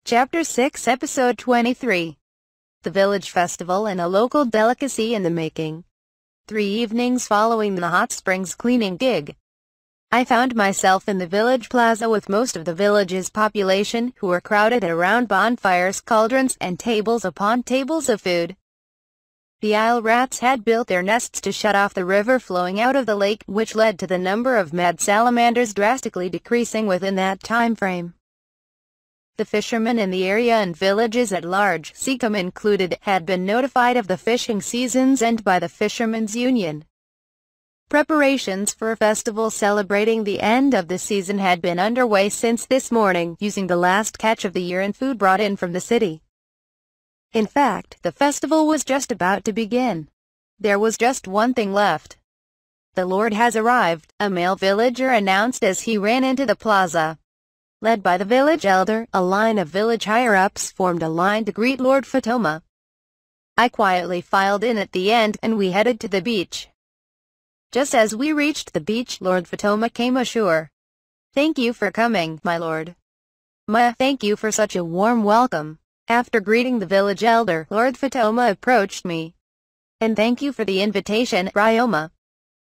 Chapter 6 Episode 23 The Village Festival and a Local Delicacy in the Making. 3 evenings following the hot springs cleaning gig, I found myself in the village plaza with most of the village's population who were crowded around bonfires, cauldrons, and tables upon tables of food. The Isle rats had built their nests to shut off the river flowing out of the lake, which led to the number of mad salamanders drastically decreasing within that time frame. The fishermen in the area and villages at large, Seacombe included, had been notified of the fishing season's end by the Fishermen's Union. Preparations for a festival celebrating the end of the season had been underway since this morning, using the last catch of the year and food brought in from the city. In fact, the festival was just about to begin. There was just one thing left. "The Lord has arrived," a male villager announced as he ran into the plaza. Led by the village elder, a line of village higher-ups formed a line to greet Lord Fatoma. I quietly filed in at the end, and we headed to the beach. Just as we reached the beach, Lord Fatoma came ashore. "Thank you for coming, my lord." Thank you for such a warm welcome." After greeting the village elder, Lord Fatoma approached me. "And thank you for the invitation, Ryoma.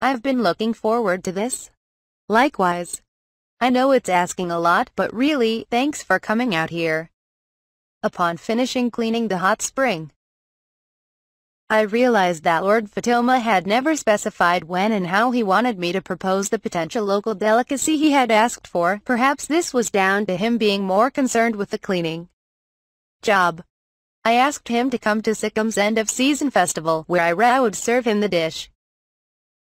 I've been looking forward to this." "Likewise. I know it's asking a lot, but really, thanks for coming out here." Upon finishing cleaning the hot spring, I realized that Lord Fatoma had never specified when and how he wanted me to propose the potential local delicacy he had asked for. Perhaps this was down to him being more concerned with the cleaning job. I asked him to come to Seacombe's end-of-season festival, where I would serve him the dish.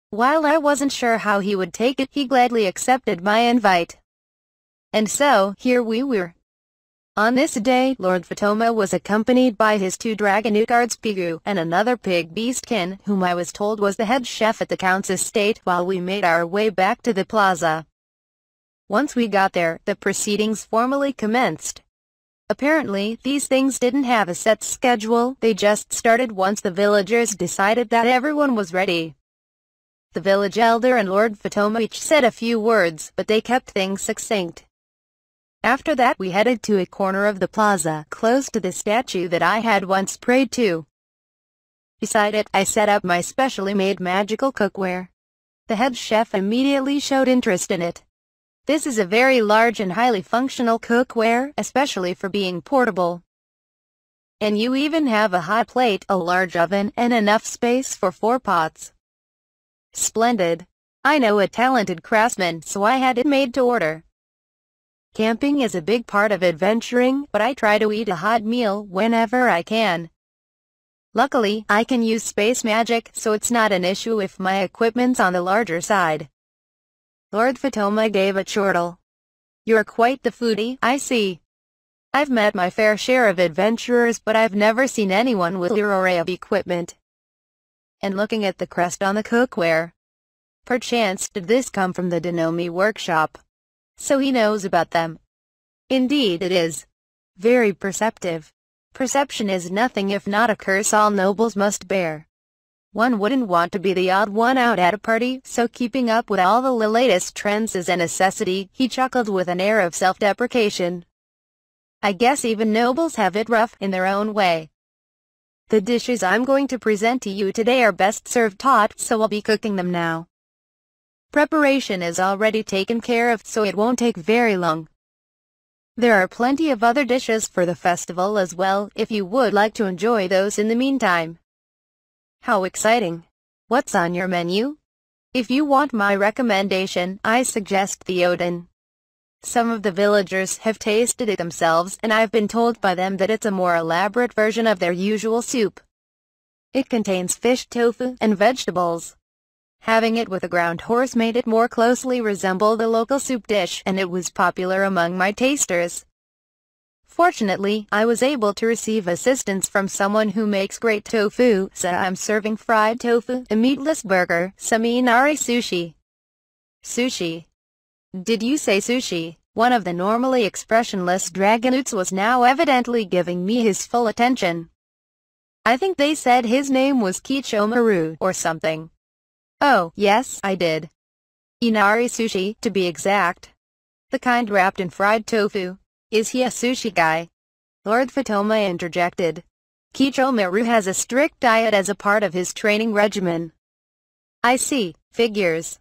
While I wasn't sure how he would take it, he gladly accepted my invite. And so, here we were. On this day, Lord Fatoma was accompanied by his 2 dragon guards, Pigu, and another pig beastkin, whom I was told was the head chef at the Count's estate, while we made our way back to the plaza. Once we got there, the proceedings formally commenced. Apparently, these things didn't have a set schedule, they just started once the villagers decided that everyone was ready. The village elder and Lord Fatoma each said a few words, but they kept things succinct. After that we headed to a corner of the plaza, close to the statue that I had once prayed to. Beside it, I set up my specially made magical cookware. The head chef immediately showed interest in it. "This is a very large and highly functional cookware, especially for being portable. And you even have a hot plate, a large oven, and enough space for 4 pots. Splendid. I know a talented craftsman, so I had it made to order." Camping is a big part of adventuring, but I try to eat a hot meal whenever I can. Luckily, I can use space magic, so it's not an issue if my equipment's on the larger side. Lord Fatoma gave a chortle. "You're quite the foodie, I see. I've met my fair share of adventurers, but I've never seen anyone with your array of equipment." And looking at the crest on the cookware, "Perchance did this come from the Denomi workshop? So he knows about them." Indeed it is. Very perceptive. Perception is nothing if not a curse all nobles must bear. One wouldn't want to be the odd one out at a party, so keeping up with all the latest trends is a necessity. He chuckled with an air of self-deprecation. "I guess even nobles have it rough in their own way. The dishes I'm going to present to you today are best served hot, so I'll be cooking them now. Preparation is already taken care of, so it won't take very long. There are plenty of other dishes for the festival as well, if you would like to enjoy those in the meantime." "How exciting. What's on your menu?" "If you want my recommendation, I suggest the Odin. Some of the villagers have tasted it themselves, and I've been told by them that it's a more elaborate version of their usual soup. It contains fish, tofu, and vegetables. Having it with a ground horse made it more closely resemble the local soup dish, and it was popular among my tasters. Fortunately, I was able to receive assistance from someone who makes great tofu, so I'm serving fried tofu, a meatless burger, some inari sushi." "Sushi? Did you say sushi?" One of the normally expressionless dragonutes was now evidently giving me his full attention. "I think they said his name was Kichomaru, or something." "Oh, yes, I did. Inari sushi, to be exact. The kind wrapped in fried tofu. Is he a sushi guy?" Lord Fatoma interjected. Kichomaru has a strict diet as a part of his training regimen. I see, figures.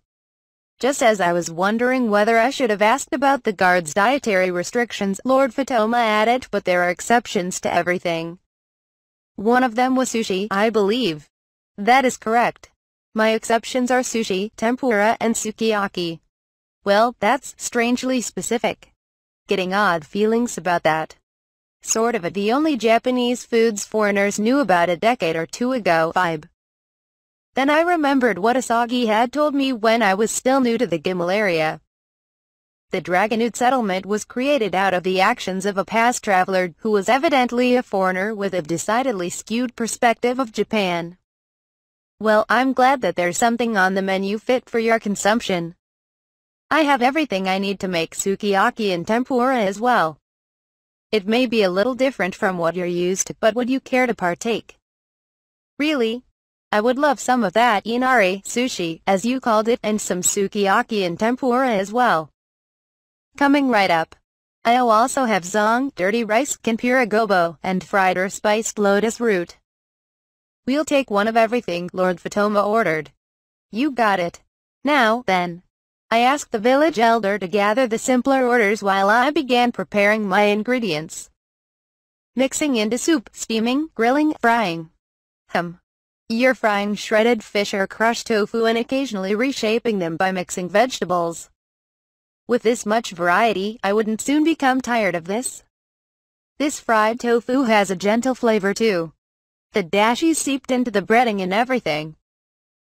Just as I was wondering whether I should have asked about the guards' dietary restrictions, Lord Fatoma added, but there are exceptions to everything. One of them was sushi, I believe. That is correct. My exceptions are sushi, tempura, and sukiyaki. Well, that's strangely specific. Getting odd feelings about that. Sort of the only Japanese foods foreigners knew about a decade or two ago vibe. Then I remembered what Asagi had told me when I was still new to the Gimel area. The Dragonute settlement was created out of the actions of a past traveler who was evidently a foreigner with a decidedly skewed perspective of Japan. Well, I'm glad that there's something on the menu fit for your consumption. I have everything I need to make sukiyaki and tempura as well. It may be a little different from what you're used to, but would you care to partake? Really? I would love some of that inari sushi, as you called it, and some sukiyaki and tempura as well. Coming right up. I'll also have zong, dirty rice, tempura gobo, and fried or spiced lotus root. We'll take one of everything, Lord Fatoma ordered. You got it. Now, then. I asked the village elder to gather the simpler orders while I began preparing my ingredients. Mixing into soup, steaming, grilling, frying. You're frying shredded fish or crushed tofu and occasionally reshaping them by mixing vegetables. With this much variety, I wouldn't soon become tired of this. This fried tofu has a gentle flavor too. The dashi seeped into the breading and everything.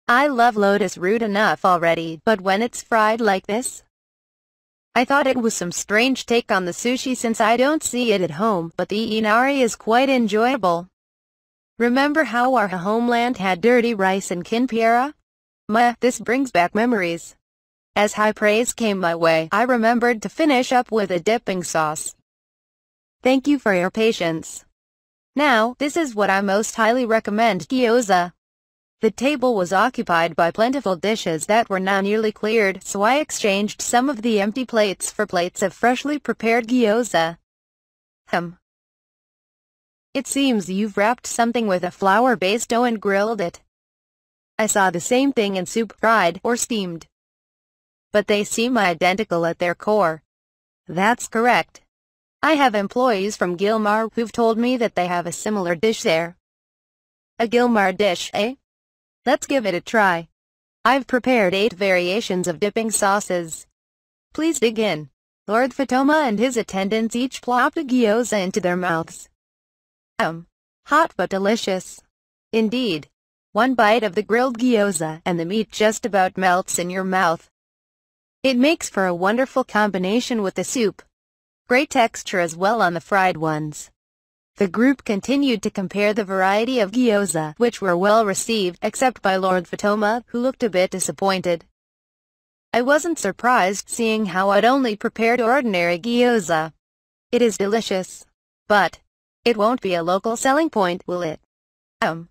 I love lotus root enough already, but when it's fried like this? I thought it was some strange take on the sushi since I don't see it at home, but the inari is quite enjoyable. Remember how our homeland had dirty rice and kinpira? This brings back memories. As high praise came my way, I remembered to finish up with a dipping sauce. Thank you for your patience. Now, this is what I most highly recommend: gyoza. The table was occupied by plentiful dishes that were now nearly cleared, so I exchanged some of the empty plates for plates of freshly prepared gyoza. It seems you've wrapped something with a flour-based dough and grilled it. I saw the same thing in soup, fried or steamed. But they seem identical at their core. That's correct. I have employees from Gilmar who've told me that they have a similar dish there. A Gilmar dish, eh? Let's give it a try. I've prepared 8 variations of dipping sauces. Please dig in. Lord Fatoma and his attendants each plopped a gyoza into their mouths. Hot but delicious. Indeed. One bite of the grilled gyoza and the meat just about melts in your mouth. It makes for a wonderful combination with the soup. Great texture as well on the fried ones. The group continued to compare the variety of gyoza, which were well received, except by Lord Fatoma, who looked a bit disappointed. I wasn't surprised, seeing how I'd only prepared ordinary gyoza. It is delicious. But it won't be a local selling point, will it? The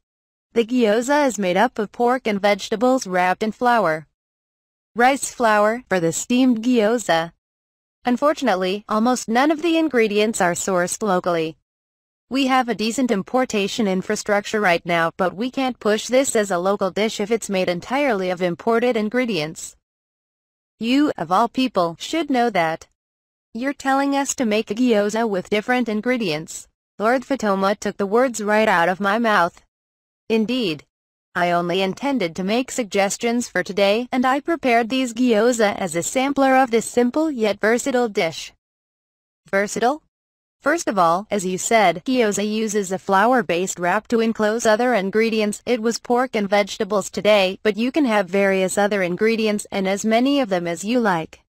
gyoza is made up of pork and vegetables wrapped in flour. Rice flour for the steamed gyoza. Unfortunately, almost none of the ingredients are sourced locally. We have a decent importation infrastructure right now, but we can't push this as a local dish if it's made entirely of imported ingredients. You, of all people, should know that. You're telling us to make a gyoza with different ingredients. Lord Fatoma took the words right out of my mouth. Indeed. I only intended to make suggestions for today, and I prepared these gyoza as a sampler of this simple yet versatile dish. Versatile? First of all, as you said, gyoza uses a flour-based wrap to enclose other ingredients. It was pork and vegetables today, but you can have various other ingredients and as many of them as you like.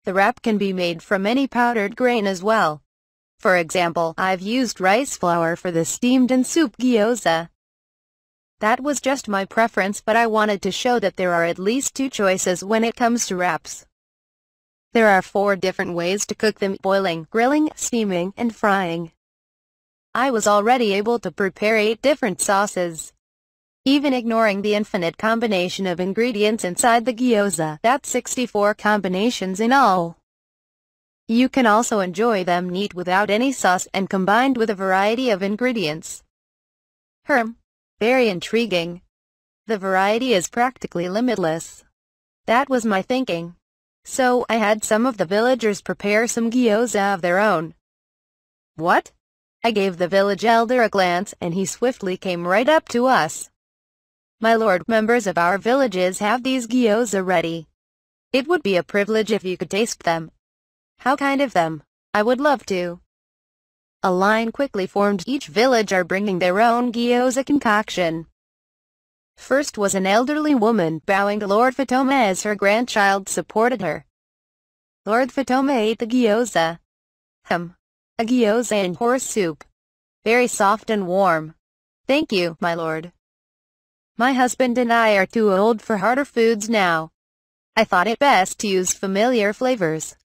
The wrap can be made from any powdered grain as well. For example, I've used rice flour for the steamed and soup gyoza. That was just my preference, but I wanted to show that there are at least 2 choices when it comes to wraps. There are 4 different ways to cook them: boiling, grilling, steaming, and frying. I was already able to prepare 8 different sauces. Even ignoring the infinite combination of ingredients inside the gyoza, that's 64 combinations in all. You can also enjoy them neat without any sauce and combined with a variety of ingredients. Very intriguing. The variety is practically limitless. That was my thinking. So I had some of the villagers prepare some gyoza of their own. What? I gave the village elder a glance and he swiftly came right up to us. My lord, members of our villages have these gyoza ready. It would be a privilege if you could taste them. How kind of them. I would love to. A line quickly formed. Each village are bringing their own gyoza concoction. First was an elderly woman bowing to Lord Fatoma as her grandchild supported her. Lord Fatoma ate the gyoza. A gyoza and horse soup. Very soft and warm. Thank you, my lord. My husband and I are too old for harder foods now. I thought it best to use familiar flavors.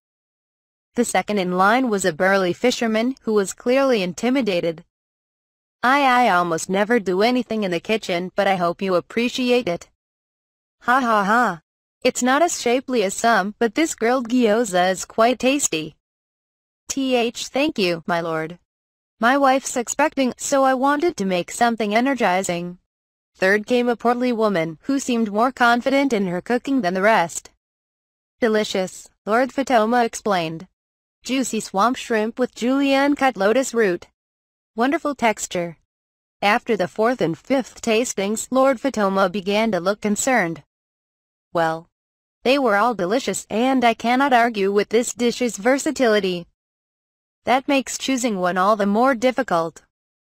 The second in line was a burly fisherman who was clearly intimidated. I almost never do anything in the kitchen, but I hope you appreciate it. Ha ha ha. It's not as shapely as some, but this grilled gyoza is quite tasty. Thank you, my lord. My wife's expecting, so I wanted to make something energizing. Third came a portly woman, who seemed more confident in her cooking than the rest. Delicious, Lord Fatoma explained. Juicy swamp shrimp with julienne cut lotus root. Wonderful texture. After the fourth and fifth tastings, Lord Fatoma began to look concerned. Well, they were all delicious, and I cannot argue with this dish's versatility. That makes choosing one all the more difficult.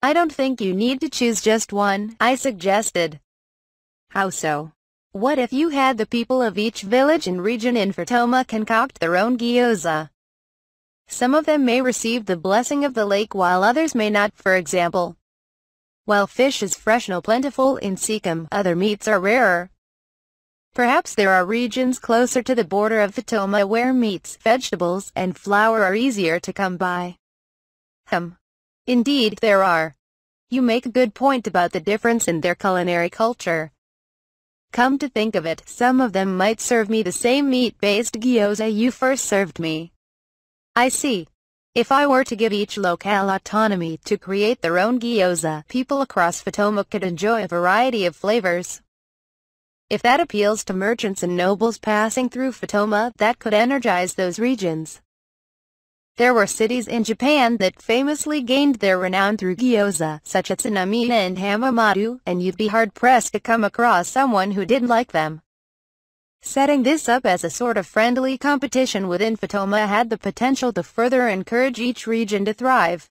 I don't think you need to choose just one, I suggested. How so? What if you had the people of each village and region in Fatoma concoct their own gyoza? Some of them may receive the blessing of the lake while others may not, for example. While fish is fresh and plentiful in Sikkim, other meats are rarer. Perhaps there are regions closer to the border of Fatoma where meats, vegetables, and flour are easier to come by. Indeed, there are. You make a good point about the difference in their culinary culture. Come to think of it, some of them might serve me the same meat-based gyoza you first served me. I see. If I were to give each locale autonomy to create their own gyoza, people across Fatoma could enjoy a variety of flavors. If that appeals to merchants and nobles passing through Fatoma, that could energize those regions. There were cities in Japan that famously gained their renown through gyoza, such as Tsunami and Hamamatsu, and you'd be hard-pressed to come across someone who didn't like them. Setting this up as a sort of friendly competition within Fatoma had the potential to further encourage each region to thrive.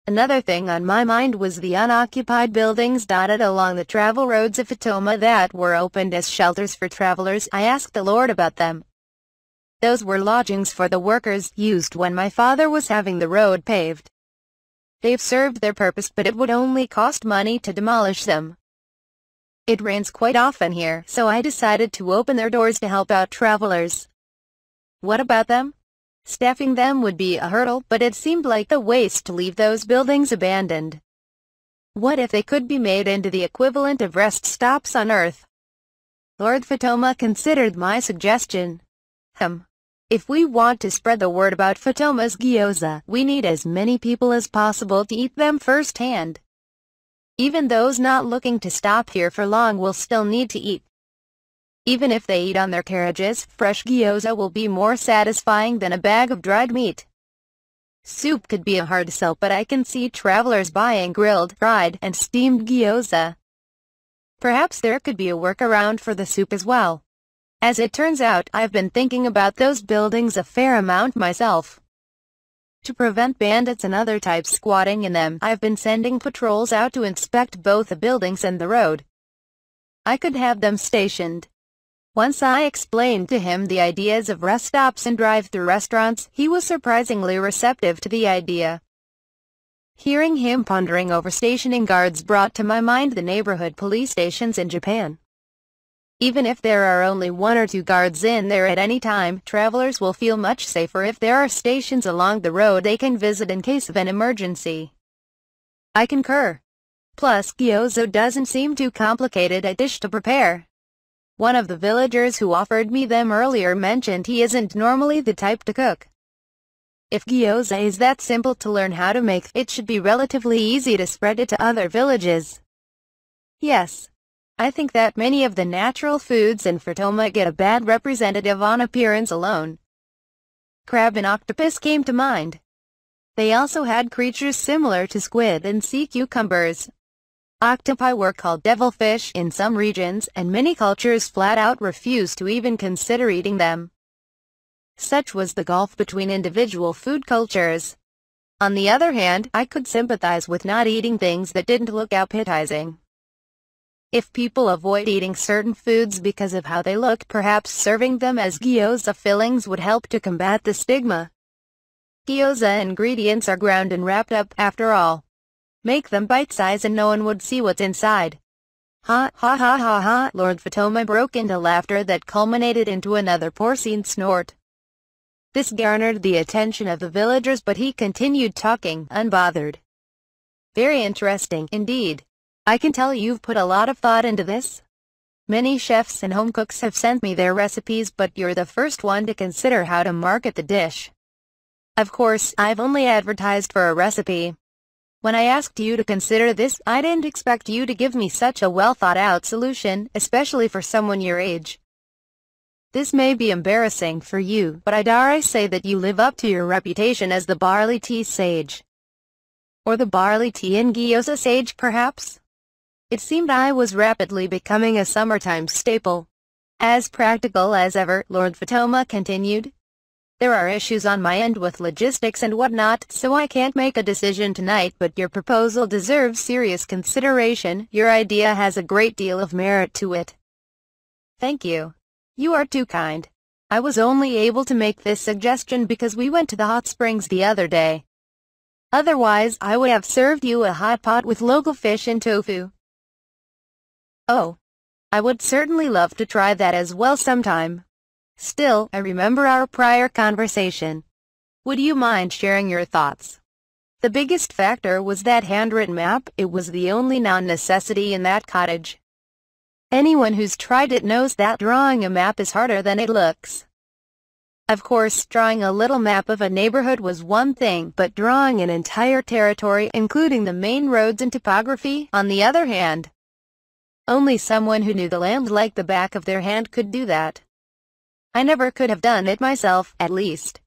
Another thing on my mind was the unoccupied buildings dotted along the travel roads of Fatoma that were opened as shelters for travelers. I asked the Lord about them. Those were lodgings for the workers, used when my father was having the road paved. They've served their purpose, but it would only cost money to demolish them. It rains quite often here, so I decided to open their doors to help out travelers. What about them? Staffing them would be a hurdle, but it seemed like a waste to leave those buildings abandoned. What if they could be made into the equivalent of rest stops on Earth? Lord Fatoma considered my suggestion. If we want to spread the word about Fatoma's gyoza, we need as many people as possible to eat them firsthand. Even those not looking to stop here for long will still need to eat. Even if they eat on their carriages, fresh gyoza will be more satisfying than a bag of dried meat. Soup could be a hard sell, but I can see travelers buying grilled, fried, and steamed gyoza. Perhaps there could be a workaround for the soup as well. As it turns out, I've been thinking about those buildings a fair amount myself. To prevent bandits and other types squatting in them, I've been sending patrols out to inspect both the buildings and the road. I could have them stationed. Once I explained to him the ideas of rest stops and drive-through restaurants, he was surprisingly receptive to the idea. Hearing him pondering over stationing guards brought to my mind the neighborhood police stations in Japan. Even if there are only 1 or 2 guards in there at any time, travelers will feel much safer if there are stations along the road they can visit in case of an emergency. I concur. Plus, gyoza doesn't seem too complicated a dish to prepare. One of the villagers who offered me them earlier mentioned he isn't normally the type to cook. If gyoza is that simple to learn how to make, it should be relatively easy to spread it to other villages. Yes. I think that many of the natural foods in Fatoma get a bad representative on appearance alone. Crab and octopus came to mind. They also had creatures similar to squid and sea cucumbers. Octopi were called devilfish in some regions, and many cultures flat out refused to even consider eating them. Such was the gulf between individual food cultures. On the other hand, I could sympathize with not eating things that didn't look appetizing. If people avoid eating certain foods because of how they look, perhaps serving them as gyoza fillings would help to combat the stigma. Gyoza ingredients are ground and wrapped up, after all. Make them bite-sized and no one would see what's inside. Ha ha ha ha ha! Lord Fatoma broke into laughter that culminated into another porcine snort. This garnered the attention of the villagers, but he continued talking, unbothered. Very interesting, indeed. I can tell you've put a lot of thought into this. Many chefs and home cooks have sent me their recipes, but you're the first one to consider how to market the dish. Of course, I've only advertised for a recipe. When I asked you to consider this, I didn't expect you to give me such a well-thought-out solution, especially for someone your age. This may be embarrassing for you, but I dare say that you live up to your reputation as the barley tea sage. Or the barley tea and gyoza sage, perhaps? It seemed I was rapidly becoming a summertime staple. As practical as ever, Lord Fatoma continued. There are issues on my end with logistics and whatnot, so I can't make a decision tonight, but your proposal deserves serious consideration. Your idea has a great deal of merit to it. Thank you. You are too kind. I was only able to make this suggestion because we went to the hot springs the other day. Otherwise, I would have served you a hot pot with local fish and tofu. Oh. I would certainly love to try that as well sometime. Still, I remember our prior conversation. Would you mind sharing your thoughts? The biggest factor was that handwritten map. It was the only non-necessity in that cottage. Anyone who's tried it knows that drawing a map is harder than it looks. Of course, drawing a little map of a neighborhood was one thing, but drawing an entire territory, including the main roads and topography, on the other hand. Only someone who knew the land like the back of their hand could do that. I never could have done it myself, at least.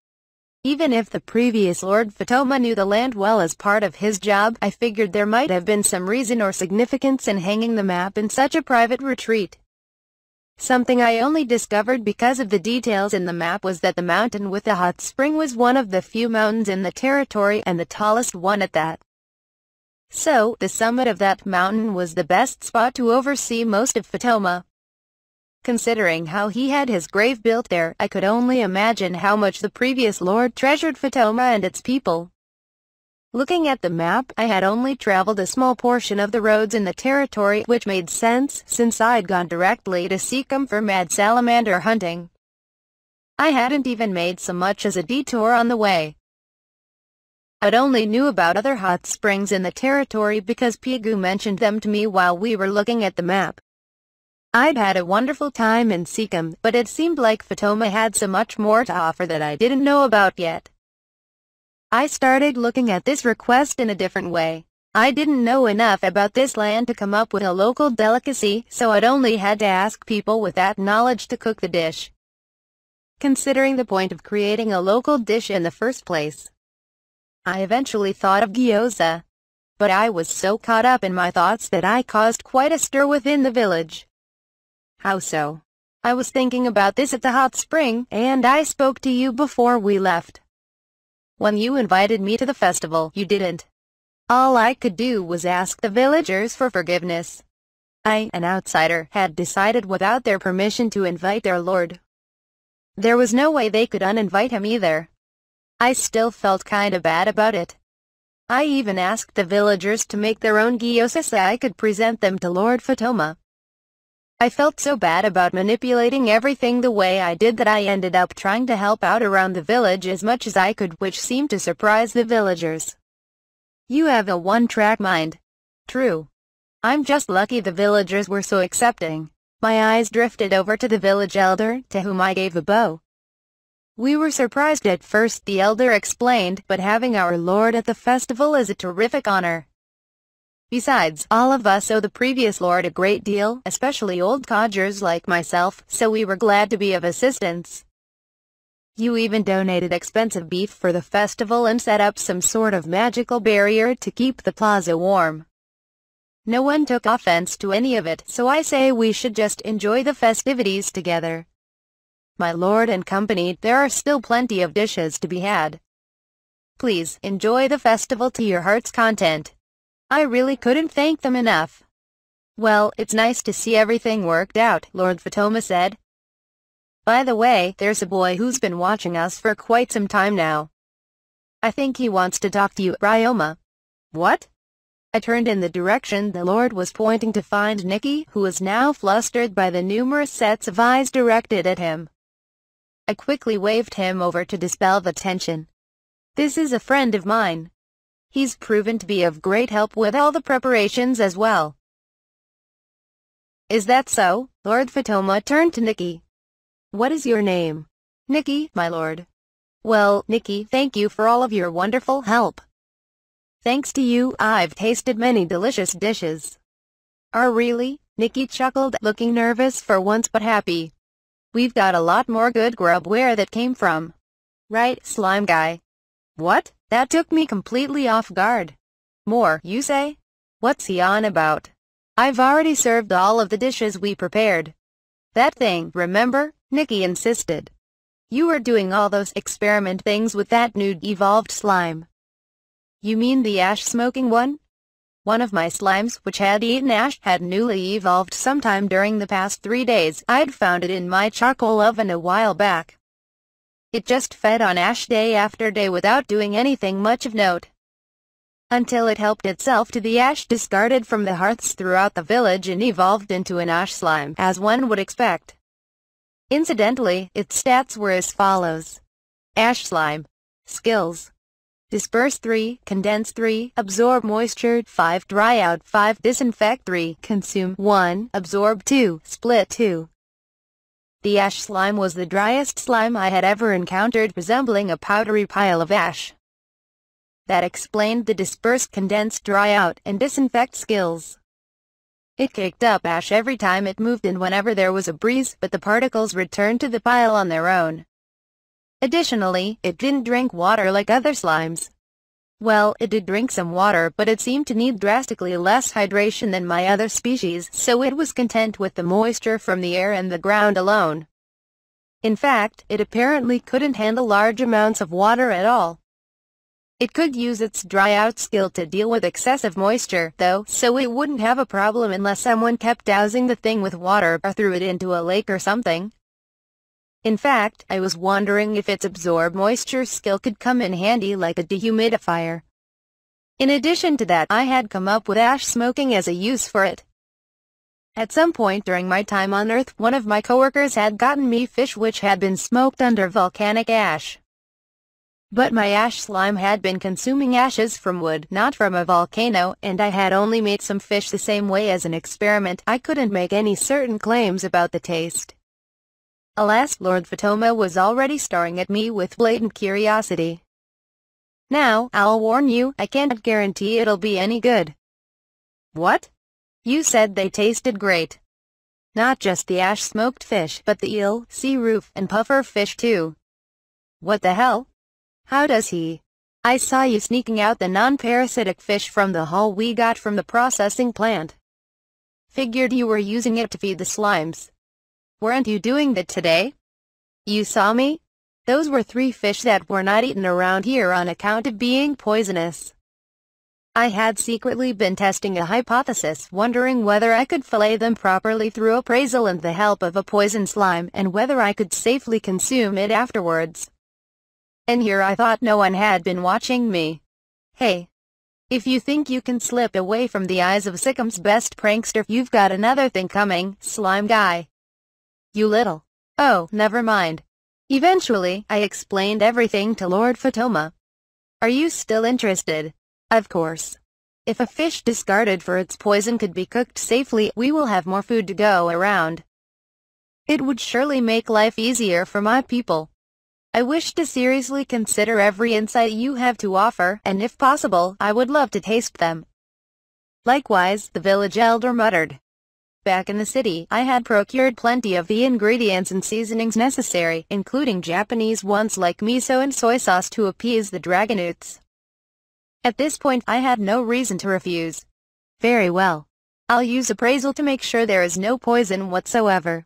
Even if the previous Lord Fatoma knew the land well as part of his job, I figured there might have been some reason or significance in hanging the map in such a private retreat. Something I only discovered because of the details in the map was that the mountain with the hot spring was one of the few mountains in the territory, and the tallest one at that. So, the summit of that mountain was the best spot to oversee most of Fatoma. Considering how he had his grave built there, I could only imagine how much the previous lord treasured Fatoma and its people. Looking at the map, I had only traveled a small portion of the roads in the territory, which made sense since I'd gone directly to Sikkim for mad salamander hunting. I hadn't even made so much as a detour on the way. I'd only knew about other hot springs in the territory because Pigu mentioned them to me while we were looking at the map. I'd had a wonderful time in Sikkim, but it seemed like Fatoma had so much more to offer that I didn't know about yet. I started looking at this request in a different way. I didn't know enough about this land to come up with a local delicacy, so I'd only had to ask people with that knowledge to cook the dish. Considering the point of creating a local dish in the first place, I eventually thought of gyoza. But I was so caught up in my thoughts that I caused quite a stir within the village. How so? I was thinking about this at the hot spring, and I spoke to you before we left. When you invited me to the festival, you didn't. All I could do was ask the villagers for forgiveness. I, an outsider, had decided without their permission to invite their lord. There was no way they could uninvite him either. I still felt kinda bad about it. I even asked the villagers to make their own gyoza so I could present them to Lord Fatoma. I felt so bad about manipulating everything the way I did that I ended up trying to help out around the village as much as I could, which seemed to surprise the villagers. You have a one-track mind. True. I'm just lucky the villagers were so accepting. My eyes drifted over to the village elder, to whom I gave a bow. We were surprised at first, the elder explained, but having our Lord at the festival is a terrific honor. Besides, all of us owe the previous Lord a great deal, especially old codgers like myself, so we were glad to be of assistance. You even donated expensive beef for the festival and set up some sort of magical barrier to keep the plaza warm. No one took offense to any of it, so I say we should just enjoy the festivities together. My lord and company, there are still plenty of dishes to be had. Please, enjoy the festival to your heart's content. I really couldn't thank them enough. Well, it's nice to see everything worked out, Lord Fatoma said. By the way, there's a boy who's been watching us for quite some time now. I think he wants to talk to you, Ryoma. What? I turned in the direction the Lord was pointing to find Nikki, who was now flustered by the numerous sets of eyes directed at him. I quickly waved him over to dispel the tension. This is a friend of mine. He's proven to be of great help with all the preparations as well. Is that so? Lord Fatoma turned to Nikki. What is your name? Nikki, my lord. Well, Nikki, thank you for all of your wonderful help. Thanks to you, I've tasted many delicious dishes. Oh really? Nikki chuckled, looking nervous for once but happy. We've got a lot more good grub where that came from. Right, slime guy? What? That took me completely off guard. More, you say? What's he on about? I've already served all of the dishes we prepared. That thing, remember? Nikki insisted. You were doing all those experiment things with that new evolved slime. You mean the ash-smoking one? One of my slimes, which had eaten ash, had newly evolved sometime during the past 3 days. I'd found it in my charcoal oven a while back. It just fed on ash day after day without doing anything much of note. Until it helped itself to the ash discarded from the hearths throughout the village and evolved into an ash slime, as one would expect. Incidentally, its stats were as follows. Ash slime. Skills. Disperse 3, Condense 3, Absorb moisture 5, Dry out 5, Disinfect 3, Consume 1, Absorb 2, Split 2. The ash slime was the driest slime I had ever encountered, resembling a powdery pile of ash. That explained the Disperse, Condense, Dry out, and Disinfect skills. It kicked up ash every time it moved and whenever there was a breeze, but the particles returned to the pile on their own. Additionally, it didn't drink water like other slimes. Well, it did drink some water, but it seemed to need drastically less hydration than my other species, so it was content with the moisture from the air and the ground alone. In fact, it apparently couldn't handle large amounts of water at all. It could use its dry-out skill to deal with excessive moisture, though, so it wouldn't have a problem unless someone kept dousing the thing with water or threw it into a lake or something. In fact, I was wondering if its absorb moisture skill could come in handy like a dehumidifier. In addition to that, I had come up with ash smoking as a use for it. At some point during my time on Earth, one of my coworkers had gotten me fish which had been smoked under volcanic ash. But my ash slime had been consuming ashes from wood, not from a volcano, and I had only made some fish the same way as an experiment. I couldn't make any certain claims about the taste. Alas, Lord Fatoma was already staring at me with blatant curiosity. Now, I'll warn you, I can't guarantee it'll be any good. What? You said they tasted great. Not just the ash-smoked fish, but the eel, sea roof, and puffer fish too. What the hell? How does he? I saw you sneaking out the non-parasitic fish from the haul we got from the processing plant. Figured you were using it to feed the slimes. Weren't you doing that today? You saw me? Those were 3 fish that were not eaten around here on account of being poisonous. I had secretly been testing a hypothesis, wondering whether I could fillet them properly through appraisal and the help of a poison slime, and whether I could safely consume it afterwards. And here I thought no one had been watching me. Hey. If you think you can slip away from the eyes of Sickham's best prankster, you've got another thing coming, slime guy. You little. Oh, never mind. Eventually, I explained everything to Lord Fatoma. Are you still interested? Of course. If a fish discarded for its poison could be cooked safely, we will have more food to go around. It would surely make life easier for my people. I wish to seriously consider every insight you have to offer, and if possible, I would love to taste them. Likewise, the village elder muttered. Back in the city, I had procured plenty of the ingredients and seasonings necessary, including Japanese ones like miso and soy sauce to appease the dragonoots. At this point, I had no reason to refuse. Very well. I'll use appraisal to make sure there is no poison whatsoever.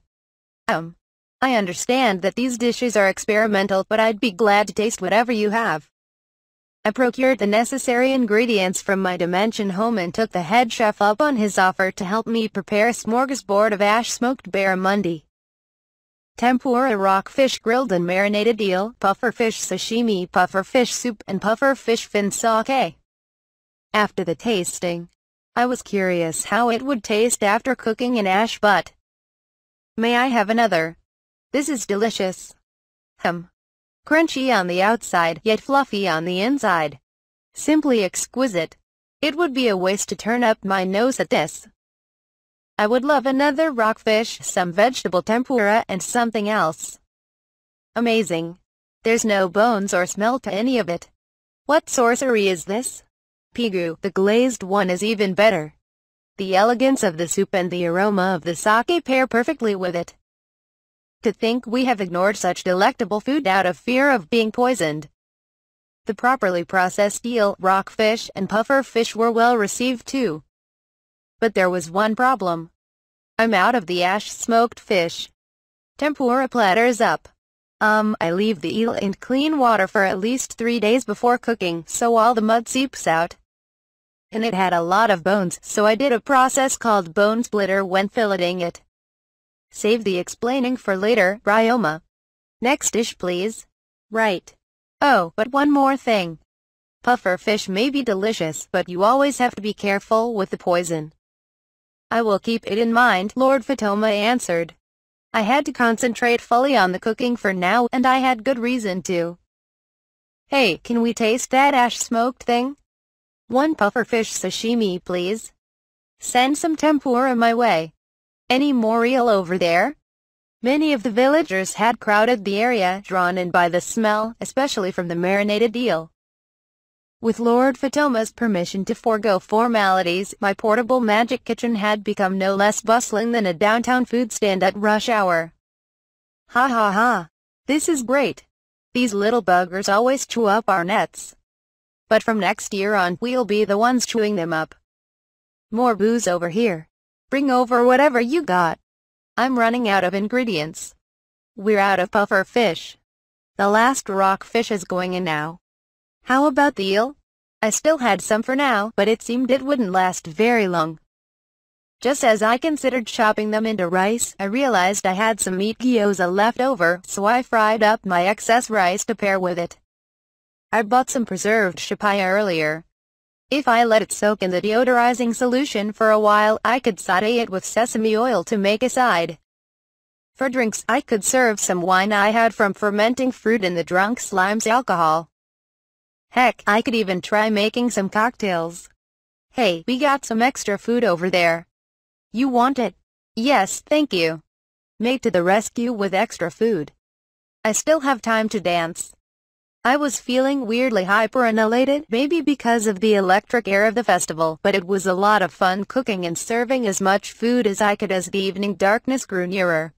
I understand that these dishes are experimental, but I'd be glad to taste whatever you have. I procured the necessary ingredients from my dimension home and took the head chef up on his offer to help me prepare a smorgasbord of ash-smoked barramundi, tempura rockfish grilled and marinated eel, pufferfish sashimi, pufferfish soup, and pufferfish fin sauté. After the tasting, I was curious how it would taste after cooking in ash butt. May I have another? This is delicious. Crunchy on the outside, yet fluffy on the inside. Simply exquisite. It would be a waste to turn up my nose at this. I would love another rockfish, some vegetable tempura, and something else. Amazing. There's no bones or smell to any of it. What sorcery is this? Pigu, the glazed one, is even better. The elegance of the soup and the aroma of the sake pair perfectly with it. To think we have ignored such delectable food out of fear of being poisoned. The properly processed eel, rockfish, and puffer fish were well received too. But there was one problem. I'm out of the ash-smoked fish. Tempura platters up. I leave the eel in clean water for at least 3 days before cooking, so all the mud seeps out. And it had a lot of bones, so I did a process called bone splitter when filleting it. Save the explaining for later, Ryoma. Next dish please. Right. Oh, but one more thing. Puffer fish may be delicious, but you always have to be careful with the poison. I will keep it in mind, Lord Fatoma answered. I had to concentrate fully on the cooking for now, and I had good reason to. Hey, can we taste that ash-smoked thing? One pufferfish sashimi, please. Send some tempura my way. Any more eel over there? Many of the villagers had crowded the area, drawn in by the smell, especially from the marinated eel. With Lord Fatoma's permission to forego formalities, my portable magic kitchen had become no less bustling than a downtown food stand at rush hour. Ha ha ha. This is great. These little buggers always chew up our nets. But from next year on, we'll be the ones chewing them up. More booze over here. Bring over whatever you got. I'm running out of ingredients. We're out of puffer fish. The last rockfish is going in now. How about the eel? I still had some for now, but it seemed it wouldn't last very long. Just as I considered chopping them into rice, I realized I had some meat gyoza left over, so I fried up my excess rice to pair with it. I bought some preserved shapaya earlier. If I let it soak in the deodorizing solution for a while, I could saute it with sesame oil to make a side. For drinks, I could serve some wine I had from fermenting fruit in the drunk slime's alcohol. Heck, I could even try making some cocktails. Hey, we got some extra food over there. You want it? Yes, thank you. Made to the rescue with extra food. I still have time to dance. I was feeling weirdly hyper and elated, maybe because of the electric air of the festival, but it was a lot of fun cooking and serving as much food as I could as the evening darkness grew nearer.